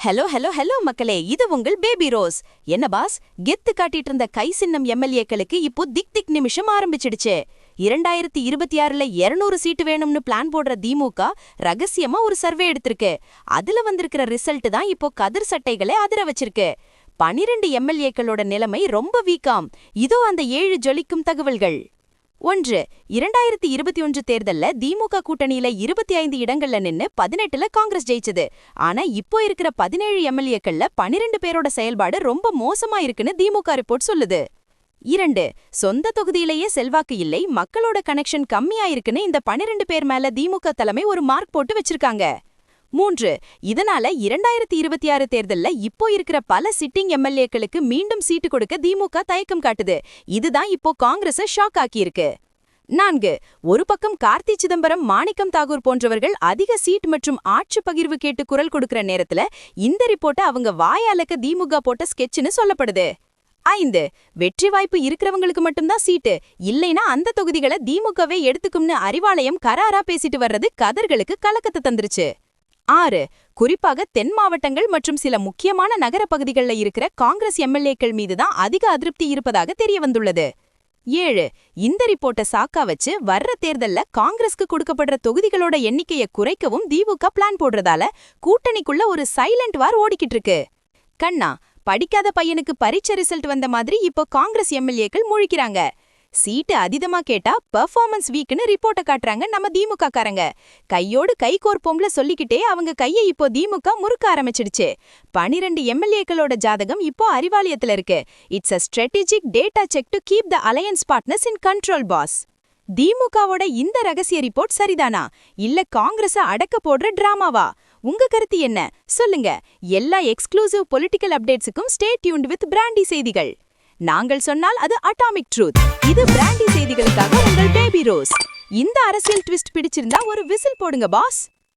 Hello hello hello மக்களே, இது உங்கள் பேபி ரோஸ். என்ன பாஸ், கெத்து காட்டிட்டு இருந்த கை சின்னம் எம்எல்ஏக்களுக்கு இப்போ திக் திக் நிமிஷம் ஆரம்பிச்சிடுச்சு. 2026ல 200 சீட்டு வேணும்னு பிளான் போடுற திமுக ரகசியமா ஒரு சர்வே எடுத்திருக்கு. அதுல வந்திருக்கிற ரிசல்ட் தான் இப்போ கதிர் சட்டைகளை அதிர வச்சிருக்கு. 12 எம்எல்ஏக்களோட நிலைமை ரொம்ப வீக்காம். இதோ அந்த 7 ஜொலிக்கும் தகவல்கள். 1. 2021 தேர்தல்ல திமுக கூட்டணியில 25 இடங்கள்ல நின்னு 18ல காங்கிரஸ் ஜெயிச்சது. ஆனா இப்போ இருக்கிற 17 எம்எல்ஏக்கள்ல 12 பேரோட செயல்பாடு ரொம்ப மோசமா இருக்குன்னு திமுக ரிப்போர்ட் சொல்லுது. 2. சொந்த தொகுதியிலேயே செல்வாக்கு இல்லை, மக்களோட கனெக்ஷன் கம்மியா இருக்குன்னு இந்த 12 பேர் மேல திமுக தலைமை ஒரு மார்க் போட்டு வச்சிருக்காங்க. 3. இதனால 2026 தேர்தல்ல இப்போ இருக்கிற பல சிட்டிங் எம்எல்ஏக்களுக்கு மீண்டும் சீட்டு கொடுக்க திமுக தயக்கம் காட்டுது. இதுதான் இப்போ காங்கிரஸ ஷாக் ஆக்கியிருக்கு. 4. ஒரு பக்கம் கார்த்தி சிதம்பரம், மாணிக்கம் தாகூர் போன்றவர்கள் அதிக சீட் மற்றும் ஆட்சி பகிர்வு கேட்டு குரல் கொடுக்கிற நேரத்துல இந்த ரிப்போர்ட்டை அவங்க வாயாலக்க திமுக போட்ட ஸ்கெட்ச்னு சொல்லப்படுது. 5. வெற்றி வாய்ப்பு இருக்கிறவங்களுக்கு மட்டும்தான் சீட்டு, இல்லைனா அந்த தொகுதிகளை திமுகவே எடுத்துக்கும்னு அறிவாலயம் கராரா பேசிட்டு வர்றது கதர்களுக்கு கலக்கத்தை தந்துருச்சு. 6. குறிப்பாக தென் மாவட்டங்கள் மற்றும் சில முக்கியமான நகர பகுதிகளில் இருக்கிற காங்கிரஸ் எம்எல்ஏக்கள் மீதுதான் அதிக அதிருப்தி இருப்பதாக தெரிய வந்துள்ளது. 7. இந்த ரிப்போர்ட்டை சாக்கா வச்சு வர்ற தேர்தல்ல காங்கிரஸ்க்கு கொடுக்கப்படுற தொகுதிகளோட எண்ணிக்கையை குறைக்கவும் திமுக பிளான் போடுறதால கூட்டணிக்குள்ள ஒரு சைலண்ட் வார் ஓடிக்கிட்டு இருக்கு. கண்ணா, படிக்காத பையனுக்கு பரீட்சை ரிசல்ட் வந்த மாதிரி இப்போ காங்கிரஸ் எம்எல்ஏக்கள் முழிக்கிறாங்க. சீட்டு அதிகமா கேட்டா பெர்ஃபார்மன்ஸ் வீக்னு ரிப்போர்ட்டை காட்டுறாங்க நம்ம திமுக காரங்க. கையோடு கை கோர்ப்போம்ல சொல்லிக்கிட்டே அவங்க கையை இப்போ திமுக முறுக்க ஆரம்பிச்சிடுச்சு. 12 எம்எல்ஏக்களோட ஜாதகம் இப்போ அறிவாலயத்துல இருக்கு. It's a strategic data check to keep the alliance partners in control boss. திமுகவோட இந்த ரகசிய ரிப்போர்ட் சரிதானா, இல்ல காங்கிரஸ அடக்க போடுற டிராமாவா? உங்க கருத்து என்ன சொல்லுங்க. எல்லா எக்ஸ்க்ளூசிவ் பொலிட்டிக்கல் அப்டேட்ஸுக்கும் ஸ்டே டியூன்ட் வித் பிராண்டி செய்திகள். நாங்கள் சொன்னால் அது அட்டாமிக் ட்ரூத். இது பிராண்டி செய்திகளுக்காக உங்கள் பேபி ரோஸ். இந்த அரசியல் ட்விஸ்ட் பிடிச்சிருந்தா ஒரு விசில் போடுங்க பாஸ்.